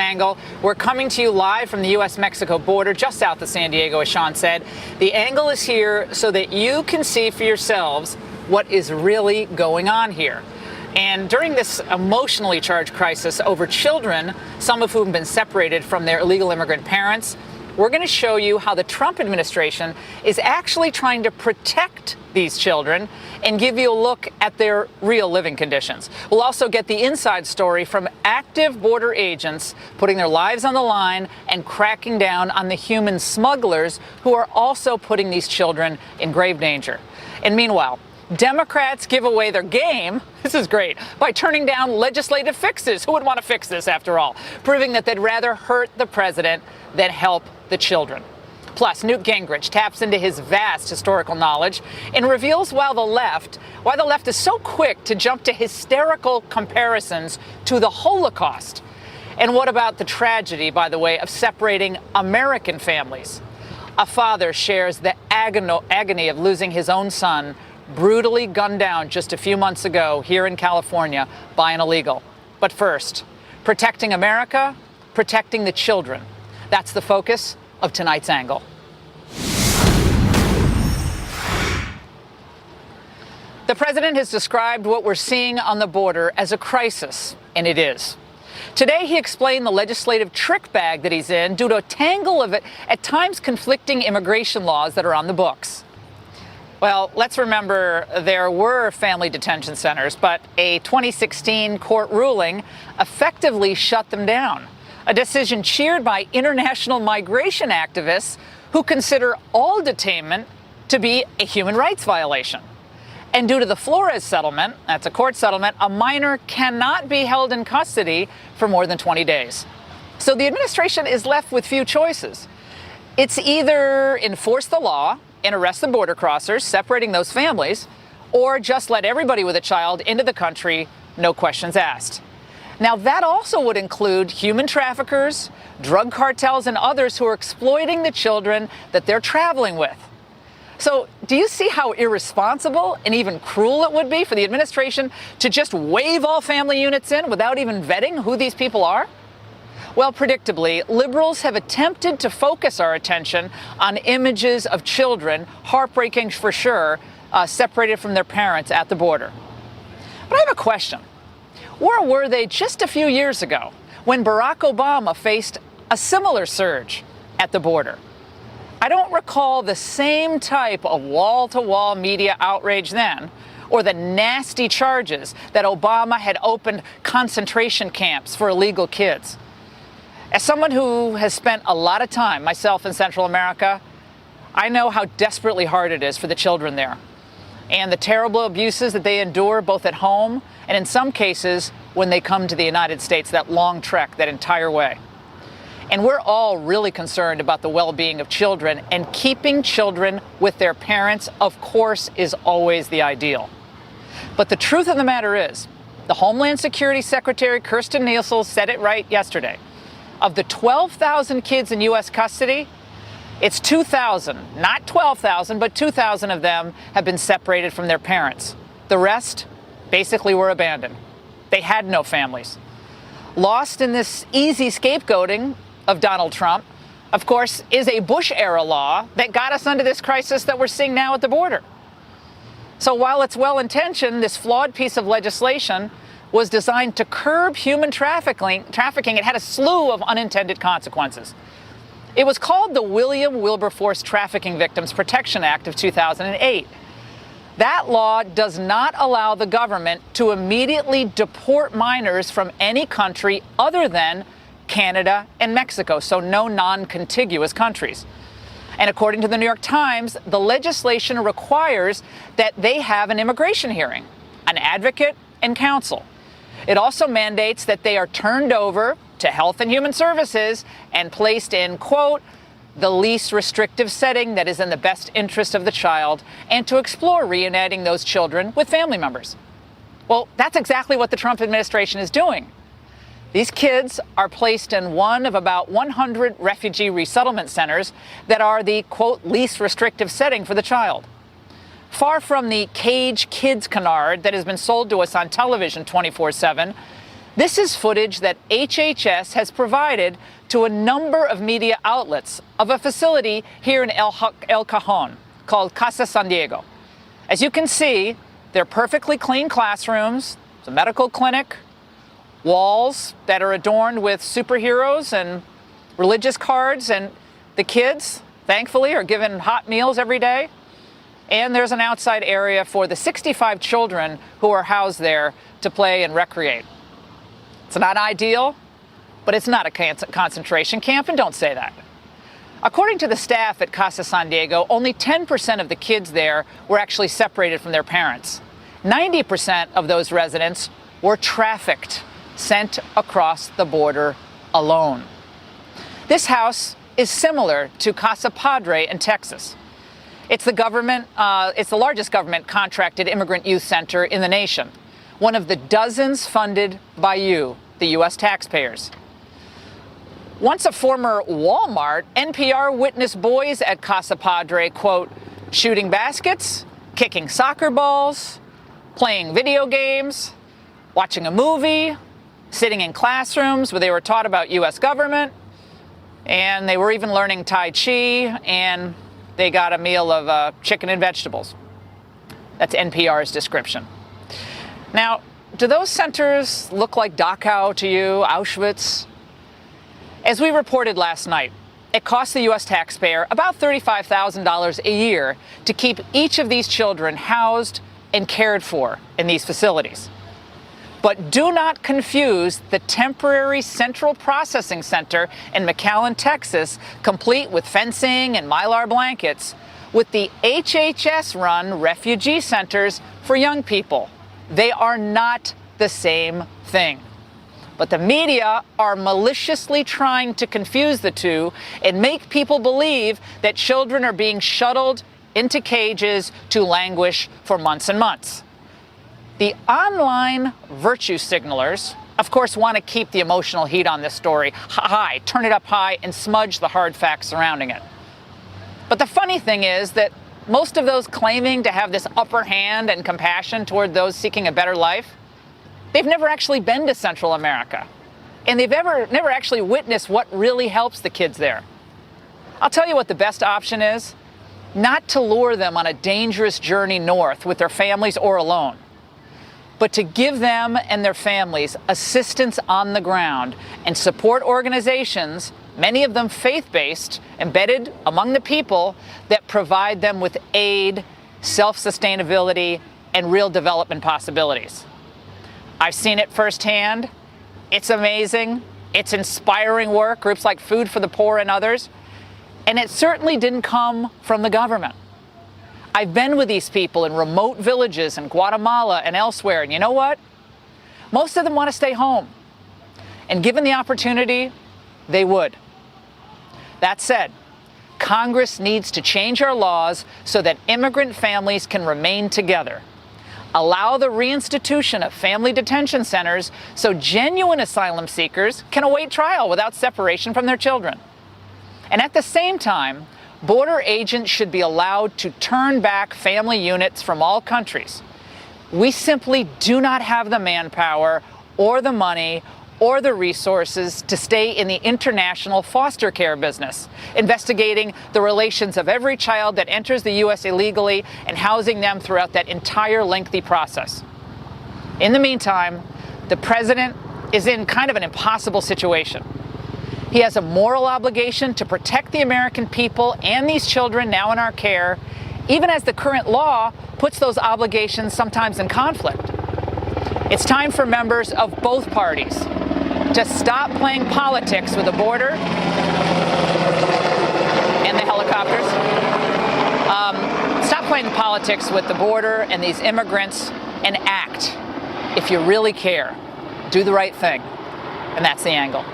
Angle. We're coming to you live from the U.S.-Mexico border, just south of San Diego, as Sean said. The Angle is here so that you can see for yourselves what is really going on here. And during this emotionally charged crisis over children, some of whom have been separated from their illegal immigrant parents, we're going to show you how the Trump administration is actually trying to protect these children and give you a look at their real living conditions. We'll also get the inside story from active border agents putting their lives on the line and cracking down on the human smugglers who are also putting these children in grave danger. And meanwhile, Democrats give away their game, this is great, by turning down legislative fixes. Who would want to fix this, after all? Proving that they'd rather hurt the president than help the children. Plus, Newt Gingrich taps into his vast historical knowledge and reveals why the left is so quick to jump to hysterical comparisons to the Holocaust. And what about the tragedy, by the way, of separating American families? A father shares the agony of losing his own son, brutally gunned down just a few months ago here in California by an illegal. But first, protecting America, protecting the children. That's the focus of tonight's Angle. The president has described what we're seeing on the border as a crisis, and it is. Today, he explained the legislative trick bag that he's in due to a tangle of, at times, conflicting immigration laws that are on the books. Well, let's remember there were family detention centers, but a 2016 court ruling effectively shut them down. A decision cheered by international migration activists who consider all detainment to be a human rights violation. And due to the Flores settlement, that's a court settlement, a minor cannot be held in custody for more than 20 days. So the administration is left with few choices. It's either enforce the law and arrest the border crossers, separating those families, or just let everybody with a child into the country, no questions asked. Now, that also would include human traffickers, drug cartels, and others who are exploiting the children that they're traveling with. So, do you see how irresponsible and even cruel it would be for the administration to just wave all family units in without even vetting who these people are? Well, predictably, liberals have attempted to focus our attention on images of children, heartbreaking for sure, separated from their parents at the border. But I have a question. Where were they just a few years ago when Barack Obama faced a similar surge at the border? I don't recall the same type of wall-to-wall media outrage then, or the nasty charges that Obama had opened concentration camps for illegal kids. As someone who has spent a lot of time myself in Central America, I know how desperately hard it is for the children there and the terrible abuses that they endure both at home and in some cases when they come to the United States, that long trek, that entire way. And we're all really concerned about the well-being of children, and keeping children with their parents, of course, is always the ideal. But the truth of the matter is, the Homeland Security Secretary Kirstjen Nielsen said it right yesterday. Of the 12,000 kids in U.S. custody, it's 2,000, not 12,000, but 2,000 of them have been separated from their parents. The rest basically were abandoned. They had no families. Lost in this easy scapegoating of Donald Trump, of course, is a Bush-era law that got us into this crisis that we're seeing now at the border. So while it's well-intentioned, this flawed piece of legislation was designed to curb human trafficking. It had a slew of unintended consequences. It was called the William Wilberforce Trafficking Victims Protection Act of 2008. That law does not allow the government to immediately deport minors from any country other than Canada and Mexico, so no non-contiguous countries. And according to the New York Times, the legislation requires that they have an immigration hearing, an advocate, and counsel. It also mandates that they are turned over to Health and Human Services and placed in, quote, the least restrictive setting that is in the best interest of the child, and to explore reuniting those children with family members. Well, that's exactly what the Trump administration is doing. These kids are placed in one of about 100 refugee resettlement centers that are the, quote, least restrictive setting for the child. Far from the cage kids canard that has been sold to us on television 24/7, This is footage that HHS has provided to a number of media outlets of a facility here in El Cajon called Casa San Diego. As you can see, they're perfectly clean classrooms, it's a medical clinic, walls that are adorned with superheroes and religious cards, and the kids, thankfully, are given hot meals every day. And there's an outside area for the 65 children who are housed there to play and recreate. It's not ideal, but it's not a concentration camp, and don't say that. According to the staff at Casa San Diego, only 10% of the kids there were actually separated from their parents. 90% of those residents were trafficked, sent across the border alone. This house is similar to Casa Padre in Texas. It's the largest government contracted immigrant youth center in the nation, one of the dozens funded by you, the U.S. taxpayers. Once a former Walmart, NPR witnessed boys at Casa Padre, quote, shooting baskets, kicking soccer balls, playing video games, watching a movie, sitting in classrooms where they were taught about U.S. government, and they were even learning Tai Chi, and they got a meal of chicken and vegetables. That's NPR's description. Now, do those centers look like Dachau to you, Auschwitz? As we reported last night, it costs the U.S. taxpayer about $35,000 a year to keep each of these children housed and cared for in these facilities. But do not confuse the temporary central processing center in McAllen, Texas, complete with fencing and Mylar blankets, with the HHS-run refugee centers for young people. They are not the same thing. But the media are maliciously trying to confuse the two and make people believe that children are being shuttled into cages to languish for months and months. The online virtue signalers, of course, want to keep the emotional heat on this story high, turn it up high, and smudge the hard facts surrounding it. But the funny thing is that most of those claiming to have this upper hand and compassion toward those seeking a better life, they've never actually been to Central America. And they've never actually witnessed what really helps the kids there. I'll tell you what the best option is. Not to lure them on a dangerous journey north with their families or alone, but to give them and their families assistance on the ground and support organizations, many of them faith-based, embedded among the people, that provide them with aid, self-sustainability, and real development possibilities. I've seen it firsthand. It's amazing. It's inspiring work, groups like Food for the Poor and others. And it certainly didn't come from the government. I've been with these people in remote villages in Guatemala and elsewhere, and you know what? Most of them want to stay home. And given the opportunity, they would. That said, Congress needs to change our laws so that immigrant families can remain together. Allow the reinstitution of family detention centers so genuine asylum seekers can await trial without separation from their children. And at the same time, border agents should be allowed to turn back family units from all countries. We simply do not have the manpower or the money or the resources to stay in the international foster care business, investigating the relations of every child that enters the U.S. illegally and housing them throughout that entire lengthy process. In the meantime, the president is in kind of an impossible situation. He has a moral obligation to protect the American people and these children now in our care, even as the current law puts those obligations sometimes in conflict. It's time for members of both parties to stop playing politics with the border and the helicopters. Stop playing politics with the border and these immigrants and act. If you really care, do the right thing. And that's the angle.